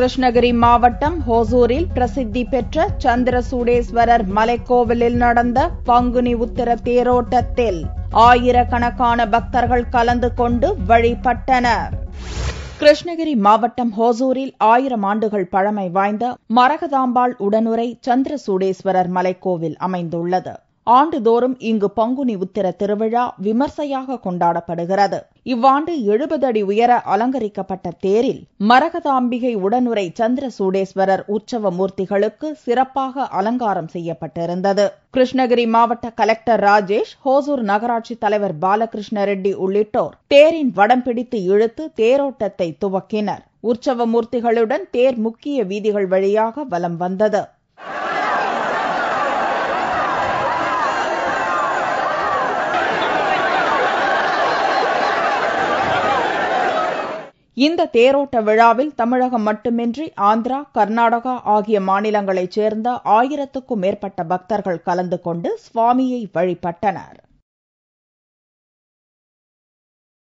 கிருஷ்ணகிரி மாவட்டம் ஹோசூரில் பிரசித்தி பெற்ற சந்திரசூடேஸ்வரர் மலைக்கோவிலில் நடந்த பங்குனி உத்திர தேரோட்டத்தில் ஆயிரக்கணக்கான பக்தர்கள் கலந்து கொண்டு வழிபட்டனர். கிருஷ்ணகிரி மாவட்டம் ஹோசூரில் 1000 ஆண்டுகள் பழமை வாய்ந்த மரகதாம்பாள் உடனுறை சந்திரசூடேஸ்வரர் மலைக்கோவில் அமைந்துள்ளது. ஆண்டுதோறும் இங்கு பங்குனி உத்திர திருவிழா விமர்சையாக கொண்டாடப்படுகிறது. இவ்வாண்டு 70 அடி உயர அலங்கரிக்கப்பட்ட தேரில் மரகதாம்பிகை உடனுறை சந்திரசூடேஸ்வரர் உற்சவ மூர்த்திகளுக்கு சிறப்பாக அலங்காரம் செய்யப்பட்டிருந்தது. கிருஷ்ணகிரி மாவட்ட கலெக்டர் ராஜேஷ், ஹோசூர் நகராட்சி தலைவர் பாலகிருஷ்ண ரெட்டி உள்ளிட்டோர் தேரின் வடம் பிடித்து இழுத்து தேரோட்டத்தை துவக்கினர். உற்சவ மூர்த்திகளுடன் தேர் முக்கிய வீதிகள் வழியாக வலம் வந்தது. இந்த தேரோட்ட விழாவில் தமிழகம் மட்டுமின்றி ஆந்திரா, கர்நாடகா ஆகிய மாநிலங்களைச் சேர்ந்த 1000க்கும் மேற்பட்ட பக்தர்கள் கலந்து கொண்டு சுவாமியை வழிபட்டனர்.